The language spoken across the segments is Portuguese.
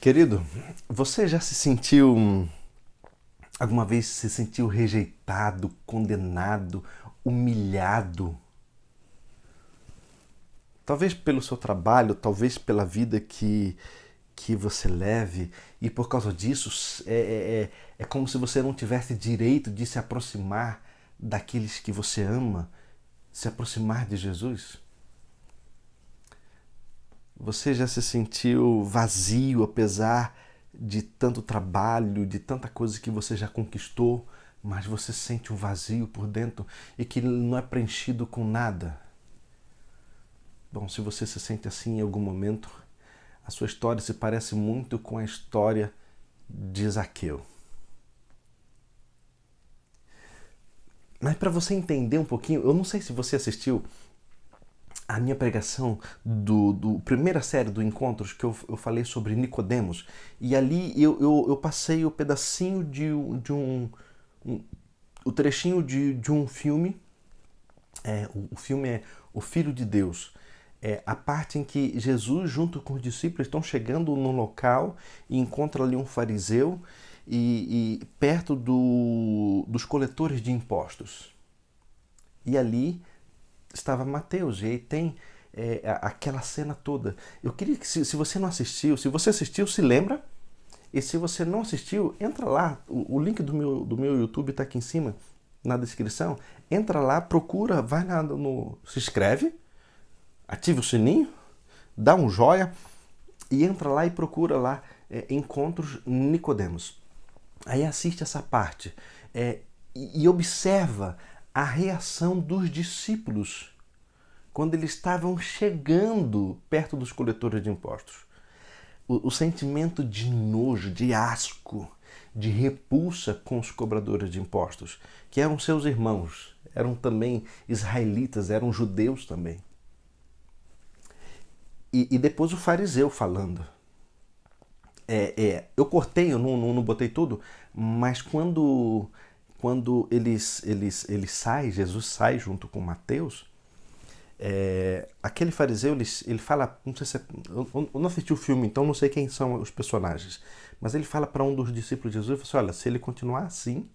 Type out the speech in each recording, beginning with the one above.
Querido, você já se sentiu, alguma vez se sentiu rejeitado, condenado, humilhado? Talvez pelo seu trabalho, talvez pela vida que você leve, e por causa disso é como se você não tivesse direito de se aproximar daqueles que você ama, se aproximar de Jesus? Você já se sentiu vazio apesar de tanto trabalho, de tanta coisa que você já conquistou, mas você sente um vazio por dentro e que não é preenchido com nada? Bom, se você se sente assim em algum momento, a sua história se parece muito com a história de Zaqueu. Mas para você entender um pouquinho, eu não sei se você assistiu a minha pregação do primeira série do Encontros, que eu falei sobre Nicodemos, e ali eu passei o pedacinho o trechinho de um filme. O filme é O Filho de Deus. É a parte em que Jesus, junto com os discípulos, estão chegando no local e encontra ali um fariseu e perto dos coletores de impostos. E ali estava Mateus, e aí tem aquela cena toda. Eu queria que, se você não assistiu, se você assistiu, se lembra. E se você não assistiu, entra lá. O link do meu YouTube está aqui em cima, na descrição. Entra lá, procura, vai lá se inscreve, ativa o sininho, dá um joia e entra lá e procura lá Encontros Nicodemos. Aí assiste essa parte e observa a reação dos discípulos quando eles estavam chegando perto dos coletores de impostos. O sentimento de nojo, de asco, de repulsa com os cobradores de impostos, que eram seus irmãos, eram também israelitas, eram judeus também. E depois o fariseu falando. Eu cortei, eu não botei tudo, mas quando eles saem, Jesus sai junto com Mateus, aquele fariseu, ele fala, não sei se eu não assisti o filme, então não sei quem são os personagens, mas ele fala para um dos discípulos de Jesus, ele fala assim, olha, se ele continuar assim,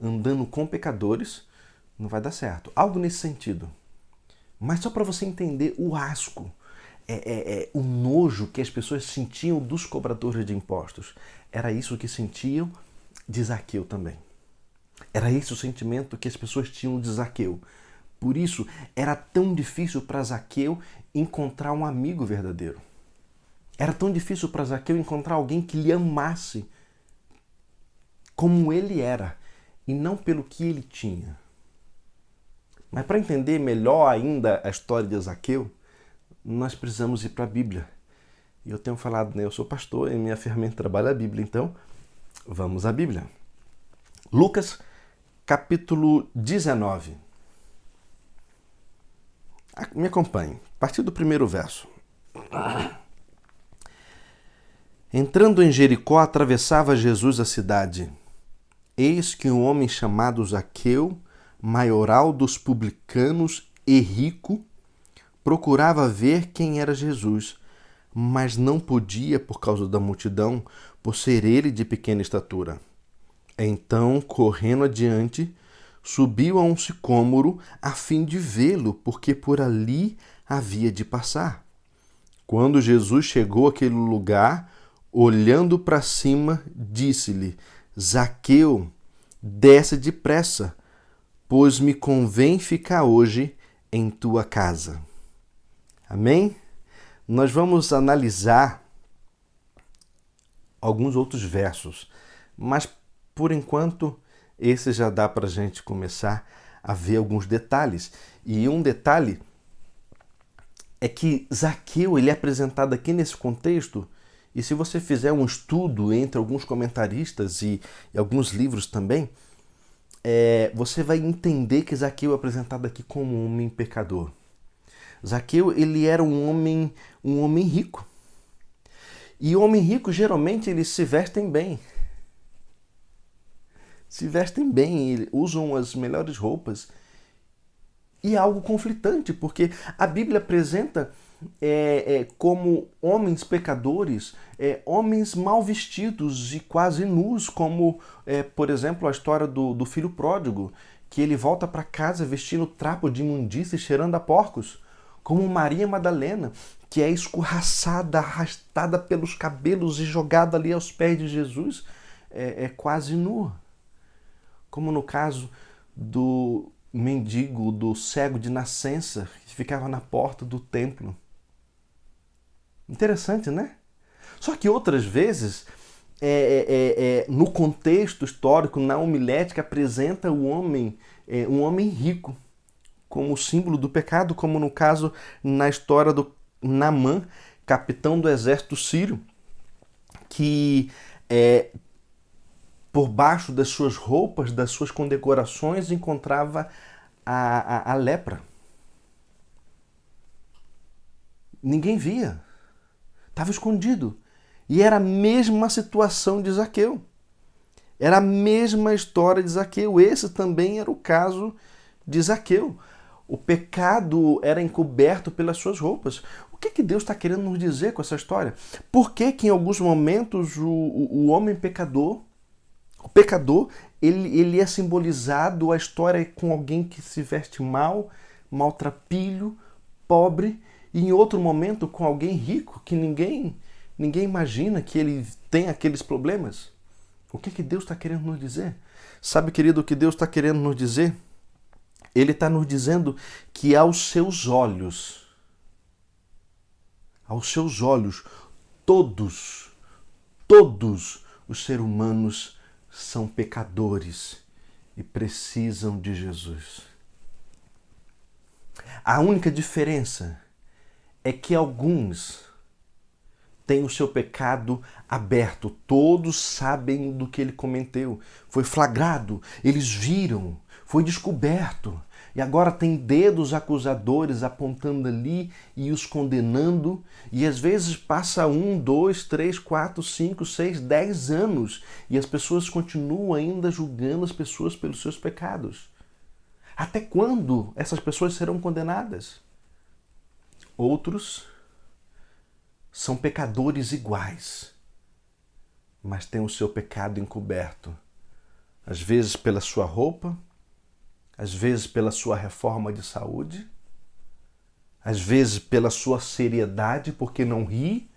andando com pecadores, não vai dar certo. Algo nesse sentido. Mas só para você entender o asco, o nojo que as pessoas sentiam dos cobradores de impostos. Era isso que sentiam de Zaqueu também. Era esse o sentimento que as pessoas tinham de Zaqueu. Por isso, era tão difícil para Zaqueu encontrar um amigo verdadeiro. Era tão difícil para Zaqueu encontrar alguém que lhe amasse como ele era e não pelo que ele tinha. Mas para entender melhor ainda a história de Zaqueu, nós precisamos ir para a Bíblia. E eu tenho falado, né? Eu sou pastor e minha ferramenta de trabalho é a Bíblia. Então, vamos à Bíblia. Lucas, capítulo 19. Me acompanhe. A partir do primeiro verso. Entrando em Jericó, atravessava Jesus a cidade. Eis que um homem chamado Zaqueu, maioral dos publicanos e rico, procurava ver quem era Jesus, mas não podia por causa da multidão, por ser ele de pequena estatura. Então, correndo adiante, subiu a um sicômoro a fim de vê-lo, porque por ali havia de passar. Quando Jesus chegou àquele lugar, olhando para cima, disse-lhe: Zaqueu, desce depressa, pois me convém ficar hoje em tua casa. Amém? Nós vamos analisar alguns outros versos, mas por enquanto esse já dá para a gente começar a ver alguns detalhes. E um detalhe é que Zaqueu ele é apresentado aqui nesse contexto, e se você fizer um estudo entre alguns comentaristas e alguns livros também, você vai entender que Zaqueu é apresentado aqui como um homem pecador. Zaqueu ele era um homem rico. E o homem rico, geralmente, eles se vestem bem. Se vestem bem, usam as melhores roupas. E é algo conflitante, porque a Bíblia apresenta como homens pecadores, homens mal vestidos e quase nus, como, por exemplo, a história do filho pródigo, que ele volta para casa vestindo trapo de imundícia e cheirando a porcos, como Maria Madalena, que é escorraçada, arrastada pelos cabelos e jogada ali aos pés de Jesus, quase nua. Como no caso do mendigo, do cego de nascença, que ficava na porta do templo. Interessante, né? Só que outras vezes, no contexto histórico, na homilética, apresenta o homem, um homem rico, como símbolo do pecado, como no caso, na história do Naamã, capitão do exército sírio, que por baixo das suas roupas, das suas condecorações, encontrava a lepra. Ninguém via. Estava escondido. E era a mesma situação de Zaqueu. Era a mesma história de Zaqueu. Esse também era o caso de Zaqueu. O pecado era encoberto pelas suas roupas. O que Deus está querendo nos dizer com essa história? Por que em alguns momentos o homem pecador, o pecador, ele é simbolizado, a história é com alguém que se veste mal, maltrapilho, pobre, e em outro momento com alguém rico, que ninguém imagina que ele tem aqueles problemas? O que Deus está querendo nos dizer? Sabe, querido, o que Deus está querendo nos dizer? Ele está nos dizendo que aos seus olhos, todos os seres humanos são pecadores e precisam de Jesus. A única diferença é que alguns têm o seu pecado aberto. Todos sabem do que ele cometeu. Foi flagrado, eles viram, foi descoberto. E agora tem dedos acusadores apontando ali e os condenando. E às vezes passa 1, 2, 3, 4, 5, 6, 10 anos. E as pessoas continuam ainda julgando as pessoas pelos seus pecados. Até quando essas pessoas serão condenadas? Outros são pecadores iguais, mas têm o seu pecado encoberto. Às vezes pela sua roupa, às vezes pela sua reforma de saúde, às vezes pela sua seriedade, porque não ri,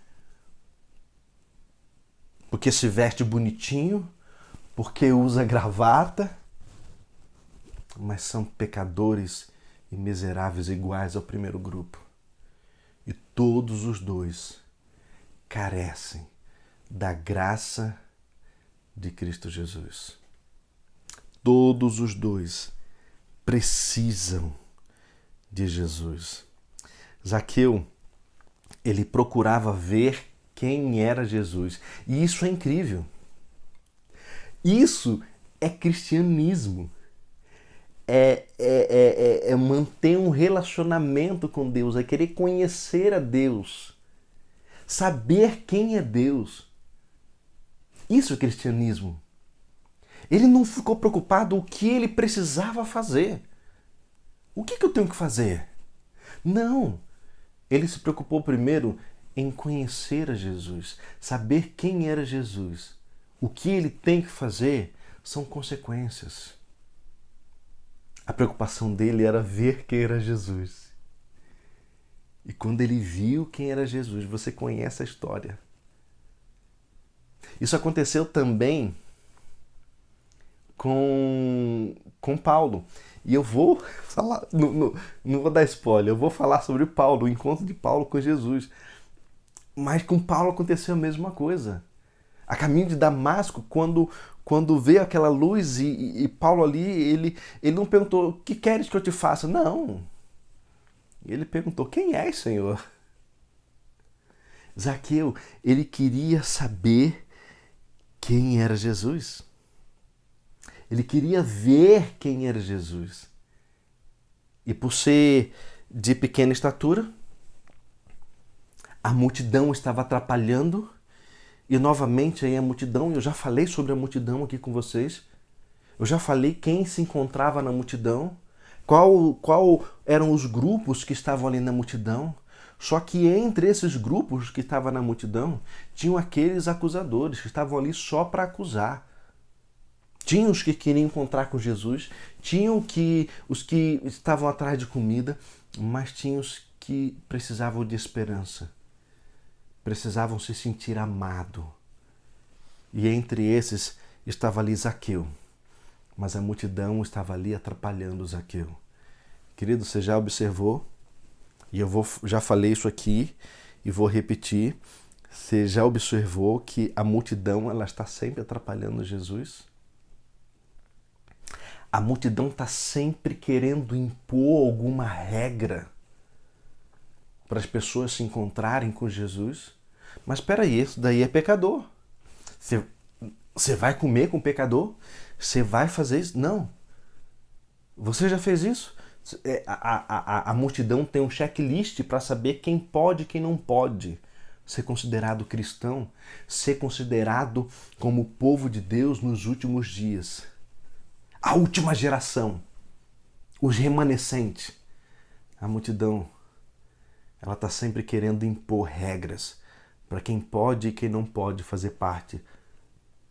porque se veste bonitinho, porque usa gravata, mas são pecadores e miseráveis iguais ao primeiro grupo. E todos os dois carecem da graça de Cristo Jesus. Todos os dois precisam de Jesus. Zaqueu, ele procurava ver quem era Jesus. E isso é incrível. Isso é cristianismo. É manter um relacionamento com Deus, é querer conhecer a Deus, saber quem é Deus. Isso é cristianismo. Ele não ficou preocupado o que ele precisava fazer. O que eu tenho que fazer? Não. Ele se preocupou primeiro em conhecer a Jesus, saber quem era Jesus. O que ele tem que fazer são consequências. A preocupação dele era ver quem era Jesus. E quando ele viu quem era Jesus, você conhece a história. Isso aconteceu também com Paulo. E eu vou falar, não vou dar spoiler, eu vou falar sobre Paulo, o encontro de Paulo com Jesus. Mas com Paulo aconteceu a mesma coisa. A caminho de Damasco, quando veio aquela luz e Paulo ali, ele não perguntou, o que queres que eu te faça? Não. Ele perguntou, quem és, Senhor? Zaqueu, ele queria saber quem era Jesus. Ele queria ver quem era Jesus. E por ser de pequena estatura, a multidão estava atrapalhando. E novamente aí a multidão, eu já falei sobre a multidão aqui com vocês. Eu já falei quem se encontrava na multidão, qual eram os grupos que estavam ali na multidão. Só que entre esses grupos que estavam na multidão, tinham aqueles acusadores que estavam ali só para acusar. Tinham os que queriam encontrar com Jesus, tinham os que estavam atrás de comida, mas tinham os que precisavam de esperança. Precisavam se sentir amado. E entre esses estava ali Zaqueu. Mas a multidão estava ali atrapalhando Zaqueu. Querido, você já observou? E já falei isso aqui e vou repetir. Você já observou que a multidão ela está sempre atrapalhando Jesus? A multidão está sempre querendo impor alguma regra para as pessoas se encontrarem com Jesus. Mas espera aí, isso daí é pecador. Você vai comer com pecador? Você vai fazer isso? Não. Você já fez isso? A multidão tem um checklist para saber quem pode e quem não pode ser considerado cristão, ser considerado como o povo de Deus nos últimos dias. A última geração, os remanescentes. A multidão, ela está sempre querendo impor regras para quem pode e quem não pode fazer parte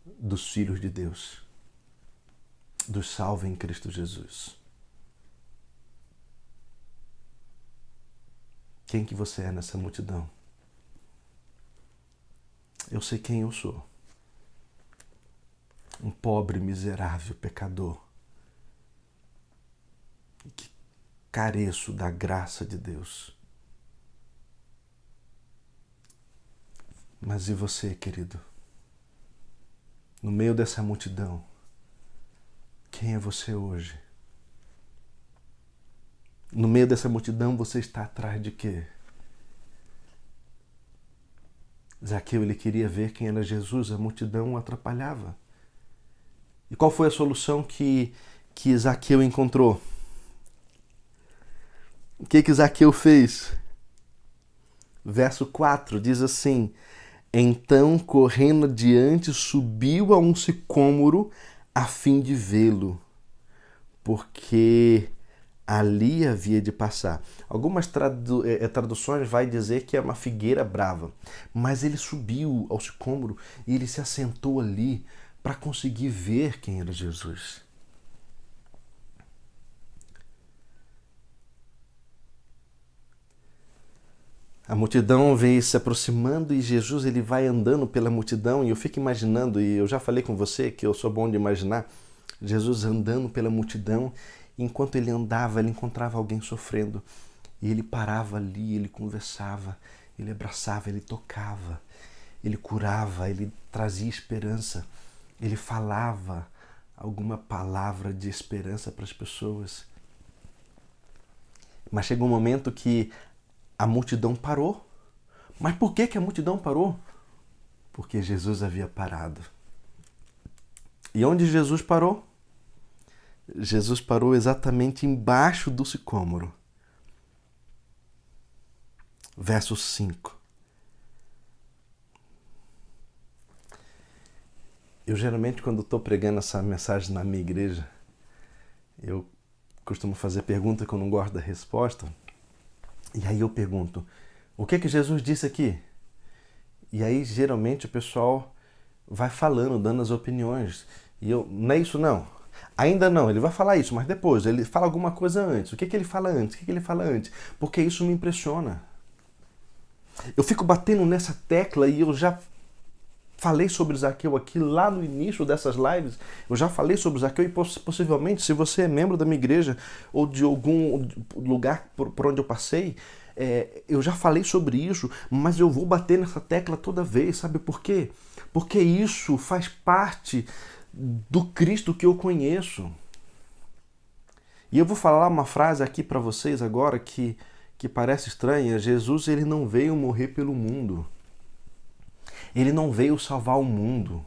dos filhos de Deus, dos salvos em Cristo Jesus. Quem que você é nessa multidão? Eu sei quem eu sou. Um pobre, miserável pecador que careço da graça de Deus. Mas e você, querido? No meio dessa multidão, quem é você hoje? No meio dessa multidão, você está atrás de quê? Zaqueu, ele queria ver quem era Jesus, a multidão o atrapalhava. E qual foi a solução que Zaqueu encontrou? O que Zaqueu fez? Verso 4 diz assim: então, correndo adiante, subiu a um sicômoro a fim de vê-lo, porque ali havia de passar. Algumas traduções vai dizer que é uma figueira brava, mas ele subiu ao sicômoro e ele se assentou ali para conseguir ver quem era Jesus. A multidão vem se aproximando e Jesus ele vai andando pela multidão e eu fico imaginando, e eu já falei com você que eu sou bom de imaginar, Jesus andando pela multidão, e enquanto ele andava, ele encontrava alguém sofrendo e ele parava ali, ele conversava, ele abraçava, ele tocava, ele curava, ele trazia esperança, ele falava alguma palavra de esperança para as pessoas. Mas chegou um momento que a multidão parou. Mas por que a multidão parou? Porque Jesus havia parado. E onde Jesus parou? Jesus parou exatamente embaixo do sicômoro. Verso 5. Eu geralmente, quando estou pregando essa mensagem na minha igreja, eu costumo fazer pergunta que eu não gosto da resposta. E aí eu pergunto, o que Jesus disse aqui? E aí geralmente o pessoal vai falando, dando as opiniões. E eu, não é isso não. Ainda não, ele vai falar isso, mas depois, ele fala alguma coisa antes. O que ele fala antes? O que ele fala antes? Porque isso me impressiona. Eu fico batendo nessa tecla e eu já falei sobre Zaqueu aqui lá no início dessas lives. Eu já falei sobre Zaqueu e possivelmente, se você é membro da minha igreja ou de algum lugar por onde eu passei, eu já falei sobre isso, mas eu vou bater nessa tecla toda vez. Sabe por quê? Porque isso faz parte do Cristo que eu conheço. E eu vou falar uma frase aqui para vocês agora que parece estranha. Jesus ele não veio morrer pelo mundo. Ele não veio salvar o mundo,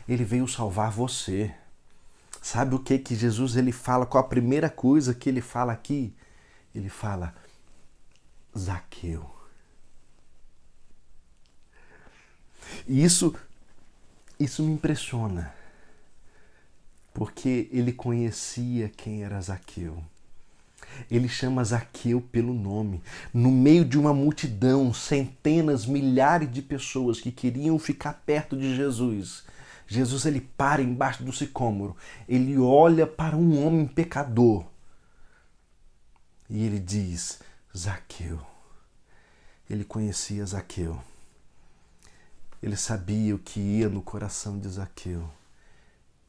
ele veio salvar você. Sabe o que Jesus ele fala? Qual a primeira coisa que ele fala aqui? Ele fala, Zaqueu. E isso me impressiona, porque ele conhecia quem era Zaqueu. Ele chama Zaqueu pelo nome. No meio de uma multidão, centenas, milhares de pessoas que queriam ficar perto de Jesus, Jesus ele para embaixo do sicômoro. Ele olha para um homem pecador e ele diz: Zaqueu. Ele conhecia Zaqueu. Ele sabia o que ia no coração de Zaqueu.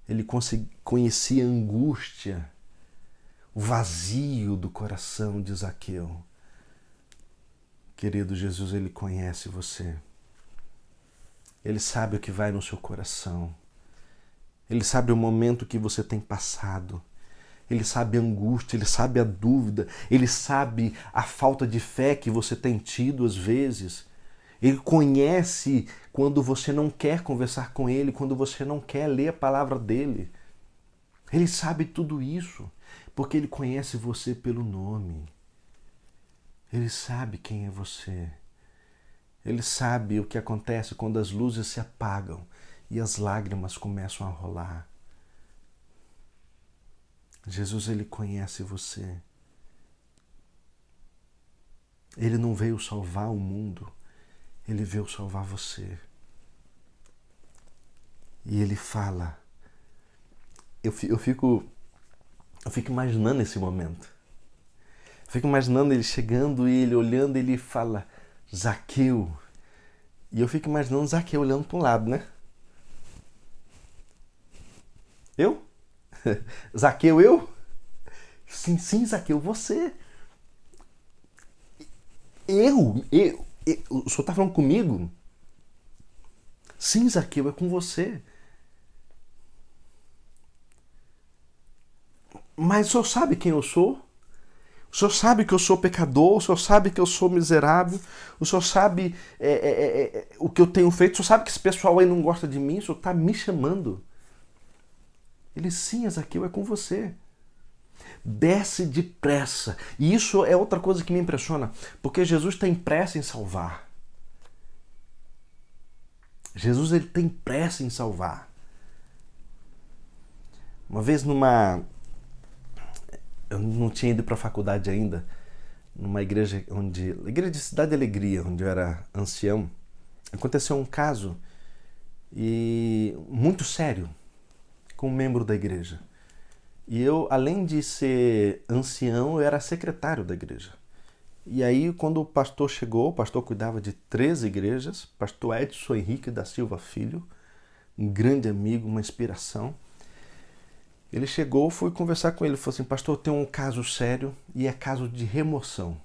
Ele conhecia a angústia, o vazio do coração de Zaqueu. Querido, Jesus, ele conhece você. Ele sabe o que vai no seu coração. Ele sabe o momento que você tem passado. Ele sabe a angústia, ele sabe a dúvida, ele sabe a falta de fé que você tem tido às vezes. Ele conhece quando você não quer conversar com ele, quando você não quer ler a palavra dele. Ele sabe tudo isso, porque ele conhece você pelo nome. Ele sabe quem é você. Ele sabe o que acontece quando as luzes se apagam e as lágrimas começam a rolar. Jesus, ele conhece você. Ele não veio salvar o mundo, ele veio salvar você. E ele fala, eu fico imaginando esse momento. Eu fico imaginando ele chegando e ele olhando, ele fala, Zaqueu. E eu fico imaginando Zaqueu olhando para um lado, né? Eu? Zaqueu, eu? Sim, sim, Zaqueu, você. Eu? O senhor está falando comigo? Sim, Zaqueu, é com você. Mas o senhor sabe quem eu sou? O senhor sabe que eu sou pecador? O senhor sabe que eu sou miserável? O senhor sabe o que eu tenho feito? O senhor sabe que esse pessoal aí não gosta de mim? O senhor está me chamando? Ele, sim, Zaqueu, é com você. Desce depressa. E isso é outra coisa que me impressiona, porque Jesus tem pressa em salvar. Jesus ele tem pressa em salvar. Uma vez eu não tinha ido para a faculdade ainda, numa igreja igreja de Cidade de Alegria, onde eu era ancião, aconteceu um caso muito sério com um membro da igreja. E eu, além de ser ancião, eu era secretário da igreja. E aí, quando o pastor chegou, o pastor cuidava de 3 igrejas, pastor Edson Henrique da Silva Filho, um grande amigo, uma inspiração. Ele chegou, fui conversar com ele, falou assim, pastor, tem um caso sério e é caso de remoção.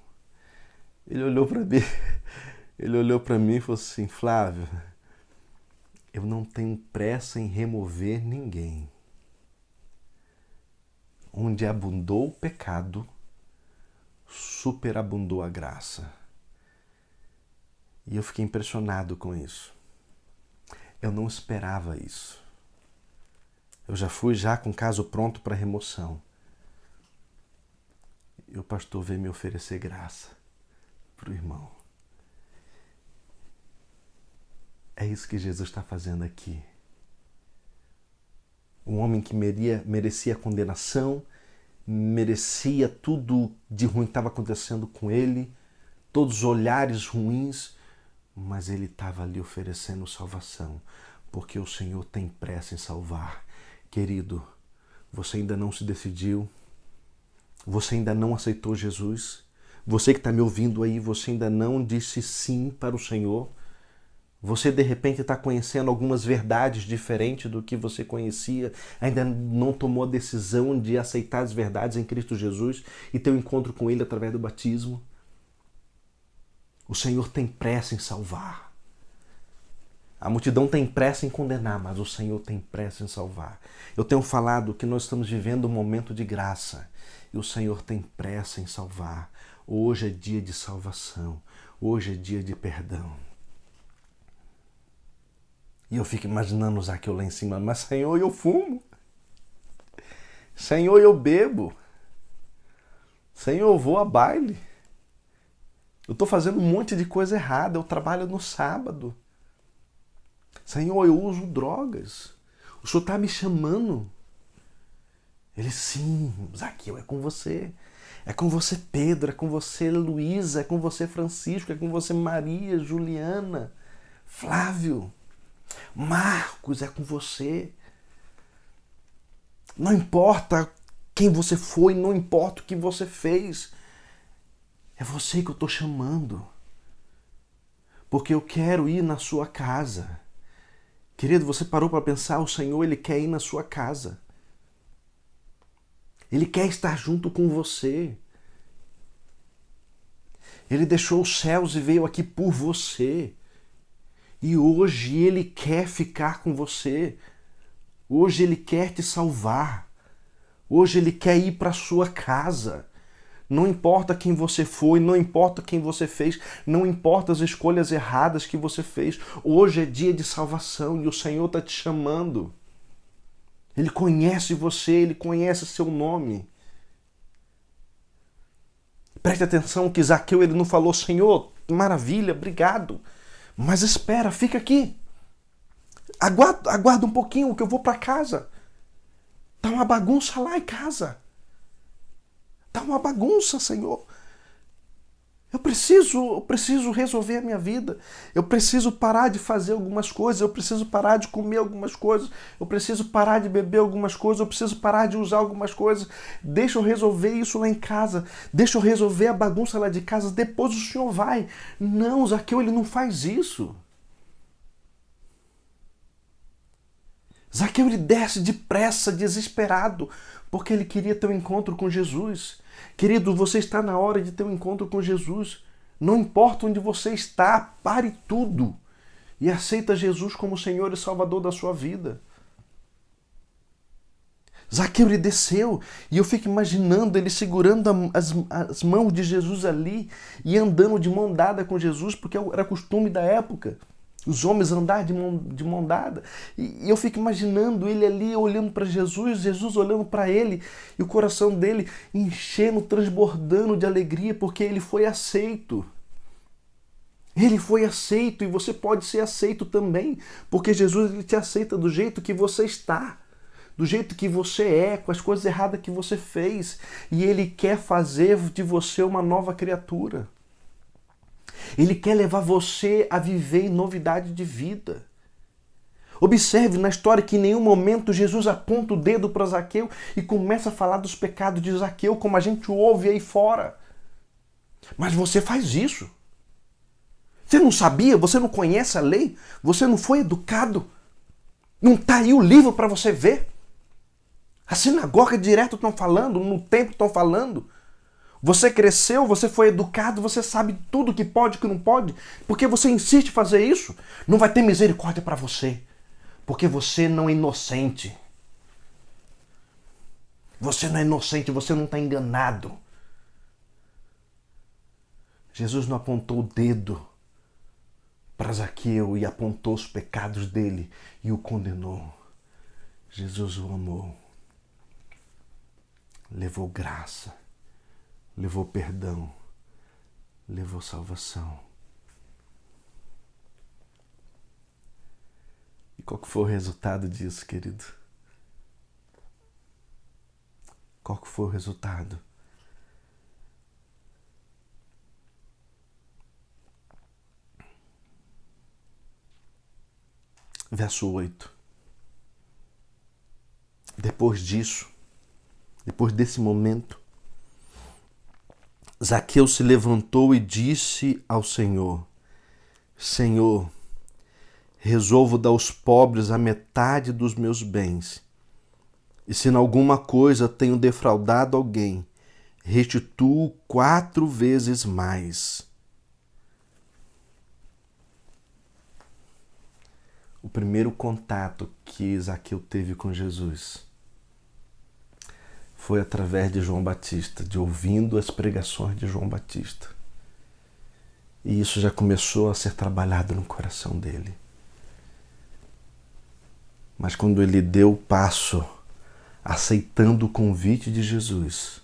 Ele olhou para mim e falou assim, Flávio, eu não tenho pressa em remover ninguém. Onde abundou o pecado, superabundou a graça. E eu fiquei impressionado com isso. Eu não esperava isso. Eu já fui com o caso pronto para remoção. E o pastor veio me oferecer graça para o irmão. É isso que Jesus está fazendo aqui. Um homem que merecia condenação, merecia tudo de ruim que estava acontecendo com ele, todos os olhares ruins, mas ele estava ali oferecendo salvação, porque o Senhor tem pressa em salvar. Querido, você ainda não se decidiu, você ainda não aceitou Jesus, você que está me ouvindo aí, você ainda não disse sim para o Senhor. Você, de repente, está conhecendo algumas verdades diferentes do que você conhecia, ainda não tomou a decisão de aceitar as verdades em Cristo Jesus e ter um encontro com Ele através do batismo. O Senhor tem pressa em salvar. A multidão tem pressa em condenar, mas o Senhor tem pressa em salvar. Eu tenho falado que nós estamos vivendo um momento de graça e o Senhor tem pressa em salvar. Hoje é dia de salvação, hoje é dia de perdão. E eu fico imaginando Zaqueu lá em cima, mas Senhor, eu fumo. Senhor, eu bebo. Senhor, eu vou a baile. Eu estou fazendo um monte de coisa errada, eu trabalho no sábado. Senhor, eu uso drogas. O Senhor está me chamando. Ele, sim, Zaqueu, é com você. É com você, Pedro, é com você, Luísa, é com você, Francisco, é com você, Maria, Juliana, Flávio, Marcos, é com você. Não importa quem você foi, não importa o que você fez. É você que eu estou chamando. Porque eu quero ir na sua casa. Querido, você parou para pensar? O Senhor, Ele quer ir na sua casa. Ele quer estar junto com você. Ele deixou os céus e veio aqui por você. E hoje Ele quer ficar com você. Hoje Ele quer te salvar. Hoje Ele quer ir para a sua casa. Não importa quem você foi, não importa quem você fez, não importa as escolhas erradas que você fez. Hoje é dia de salvação e o Senhor está te chamando. Ele conhece você, Ele conhece seu nome. Preste atenção que Zaqueu ele não falou, Senhor, maravilha, obrigado. Mas espera, fica aqui. Aguarda um pouquinho que eu vou para casa. Tá uma bagunça lá em casa. Tá uma bagunça, Senhor. Eu preciso resolver a minha vida. Eu preciso parar de fazer algumas coisas. Eu preciso parar de comer algumas coisas. Eu preciso parar de beber algumas coisas. Eu preciso parar de usar algumas coisas. Deixa eu resolver isso lá em casa. Deixa eu resolver a bagunça lá de casa. Depois o Senhor vai. Não, Zaqueu, ele não faz isso. Zaqueu, ele desce depressa, desesperado, porque ele queria ter um encontro com Jesus. Querido, você está na hora de ter um encontro com Jesus. Não importa onde você está, pare tudo e aceita Jesus como Senhor e Salvador da sua vida. Zaqueu, ele desceu e eu fico imaginando ele segurando as mãos de Jesus ali e andando de mão dada com Jesus, porque era costume da época. Os homens andar de mão dada. E eu fico imaginando ele ali olhando para Jesus, Jesus olhando para ele, e o coração dele enchendo, transbordando de alegria, porque ele foi aceito. Ele foi aceito e você pode ser aceito também, porque Jesus ele te aceita do jeito que você está, do jeito que você é, com as coisas erradas que você fez, e ele quer fazer de você uma nova criatura. Ele quer levar você a viver em novidade de vida. Observe na história que em nenhum momento Jesus aponta o dedo para Zaqueu e começa a falar dos pecados de Zaqueu, como a gente ouve aí fora. Mas você faz isso. Você não sabia? Você não conhece a lei? Você não foi educado? Não está aí o livro para você ver? A sinagoga direto estão falando, no templo estão falando. Você cresceu, você foi educado, você sabe tudo que pode e que não pode. Porque você insiste em fazer isso, não vai ter misericórdia para você. Porque você não é inocente. Você não é inocente, você não está enganado. Jesus não apontou o dedo para Zaqueu e apontou os pecados dele e o condenou. Jesus o amou. Levou graça. Levou perdão, levou salvação. E qual que foi o resultado disso, querido? Qual que foi o resultado? Verso 8. Depois disso, depois desse momento, Zaqueu se levantou e disse ao Senhor: Senhor, resolvo dar aos pobres a metade dos meus bens. E se em alguma coisa tenho defraudado alguém, restituo 4 vezes mais. O primeiro contato que Zaqueu teve com Jesus foi através de João Batista, de ouvindo as pregações de João Batista. E isso já começou a ser trabalhado no coração dele. Mas quando ele deu o passo, aceitando o convite de Jesus,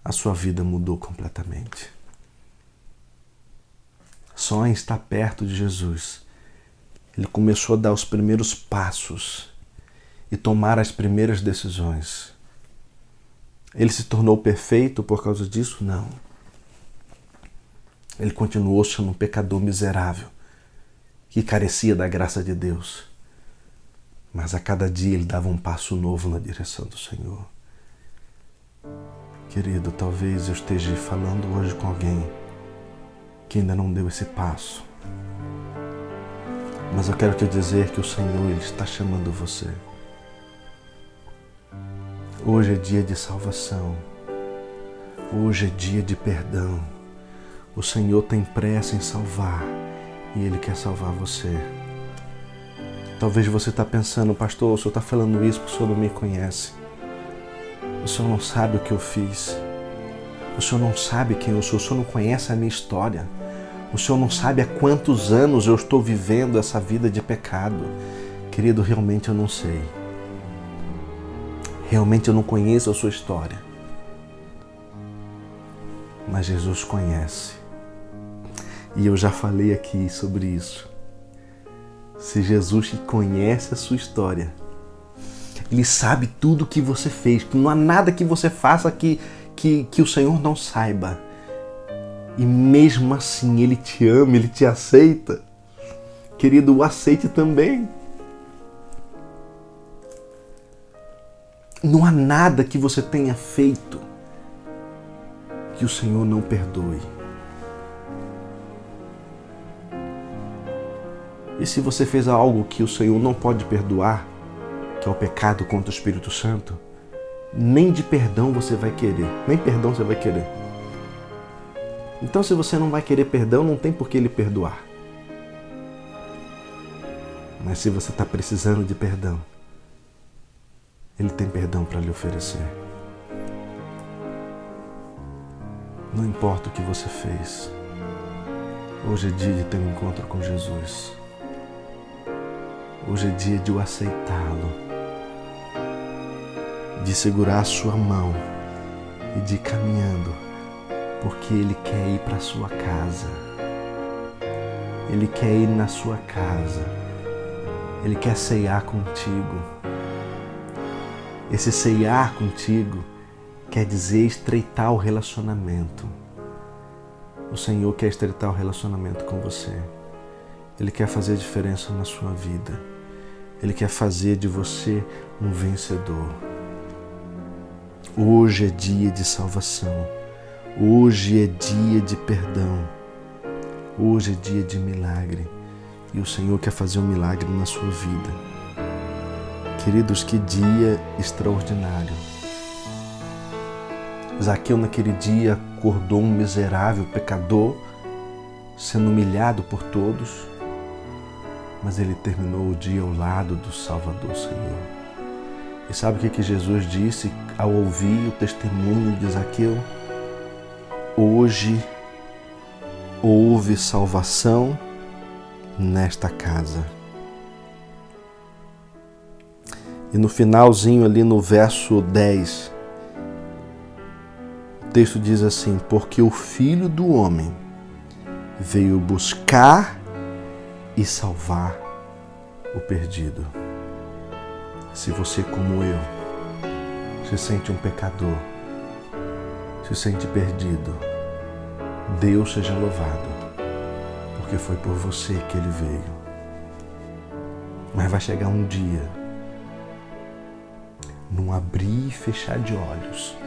a sua vida mudou completamente. Só em estar perto de Jesus, ele começou a dar os primeiros passos e tomar as primeiras decisões. Ele se tornou perfeito por causa disso? Não. Ele continuou sendo um pecador miserável, que carecia da graça de Deus. Mas a cada dia ele dava um passo novo na direção do Senhor. Querido, talvez eu esteja falando hoje com alguém que ainda não deu esse passo. Mas eu quero te dizer que o Senhor, Ele está chamando você. Hoje é dia de salvação. Hoje é dia de perdão. O Senhor tem pressa em salvar e Ele quer salvar você. Talvez você está pensando, pastor, o senhor está falando isso porque o senhor não me conhece. O senhor não sabe o que eu fiz. O senhor não sabe quem eu sou. O senhor não conhece a minha história. O senhor não sabe há quantos anos eu estou vivendo essa vida de pecado. Querido, realmente eu não sei. Realmente eu não conheço a sua história. Mas Jesus conhece. E eu já falei aqui sobre isso. Se Jesus conhece a sua história, Ele sabe tudo o que você fez, que não há nada que você faça que o Senhor não saiba. E mesmo assim Ele te ama, Ele te aceita. Querido, o aceite também. Não há nada que você tenha feito que o Senhor não perdoe. E se você fez algo que o Senhor não pode perdoar, que é o pecado contra o Espírito Santo, nem de perdão você vai querer, nem perdão você vai querer. Então, se você não vai querer perdão, não tem por que Ele perdoar. Mas se você está precisando de perdão, Ele tem perdão para lhe oferecer. Não importa o que você fez, hoje é dia de ter um encontro com Jesus. Hoje é dia de o aceitá-lo, de segurar a sua mão e de ir caminhando, porque Ele quer ir para a sua casa. Ele quer ir na sua casa. Ele quer ceiar contigo. Esse ceiar contigo quer dizer estreitar o relacionamento. O Senhor quer estreitar o relacionamento com você. Ele quer fazer diferença na sua vida. Ele quer fazer de você um vencedor. Hoje é dia de salvação. Hoje é dia de perdão. Hoje é dia de milagre. E o Senhor quer fazer um milagre na sua vida. Queridos, que dia extraordinário. Zaqueu naquele dia acordou um miserável pecador, sendo humilhado por todos, mas ele terminou o dia ao lado do Salvador Senhor. E sabe o que Jesus disse ao ouvir o testemunho de Zaqueu? Hoje houve salvação nesta casa. E no finalzinho ali no verso 10, o texto diz assim: porque o Filho do Homem veio buscar e salvar o perdido. Se você, como eu, se sente um pecador, se sente perdido, Deus seja louvado, porque foi por você que Ele veio. Mas vai chegar um dia, num abrir e fechar de olhos,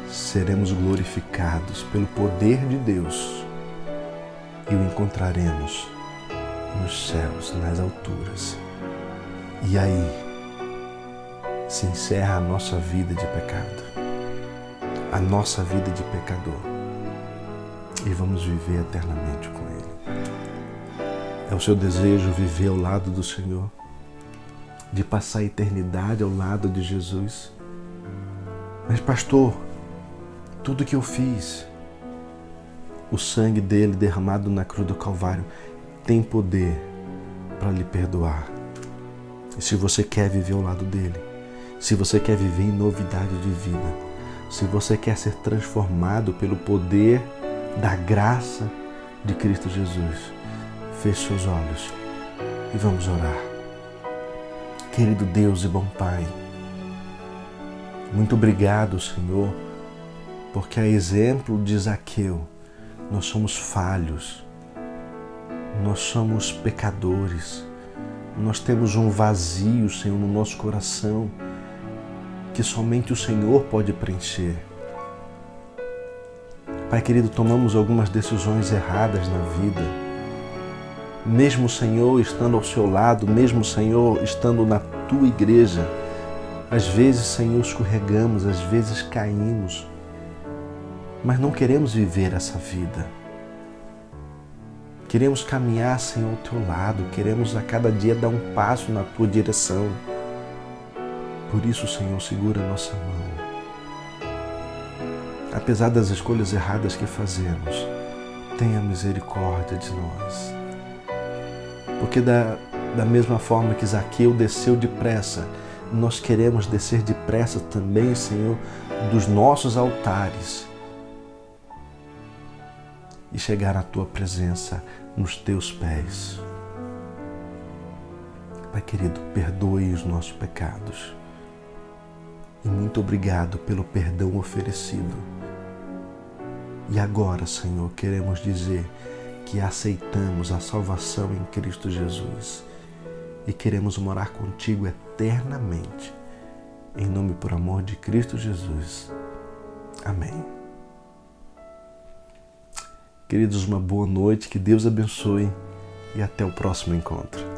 seremos glorificados pelo poder de Deus e o encontraremos nos céus, nas alturas. E aí se encerra a nossa vida de pecado, a nossa vida de pecador, e vamos viver eternamente com Ele. É o seu desejo viver ao lado do Senhor, de passar a eternidade ao lado de Jesus? Mas pastor, tudo que eu fiz, o sangue dele derramado na cruz do Calvário tem poder para lhe perdoar. E se você quer viver ao lado dele, se você quer viver em novidade de vida, se você quer ser transformado pelo poder da graça de Cristo Jesus, feche seus olhos e vamos orar. Querido Deus e bom Pai, Muito obrigado, Senhor, porque a exemplo de Zaqueu, nós somos falhos, nós somos pecadores, nós temos um vazio, Senhor, no nosso coração, que somente o Senhor pode preencher. Pai querido, tomamos algumas decisões erradas na vida. Mesmo o Senhor estando ao seu lado, mesmo o Senhor estando na tua igreja, às vezes, Senhor, escorregamos, às vezes caímos, mas não queremos viver essa vida. Queremos caminhar, Senhor, ao teu lado, queremos a cada dia dar um passo na tua direção. Por isso, Senhor, segura a nossa mão. Apesar das escolhas erradas que fazemos, tenha misericórdia de nós. Porque da mesma forma que Zaqueu desceu depressa, nós queremos descer depressa também, Senhor, dos nossos altares e chegar à tua presença, nos teus pés. Pai querido, perdoe os nossos pecados. E muito obrigado pelo perdão oferecido. E agora, Senhor, queremos dizer que aceitamos a salvação em Cristo Jesus e queremos morar contigo eternamente. Em nome e por amor de Cristo Jesus. Amém. Queridos, uma boa noite, que Deus abençoe e até o próximo encontro.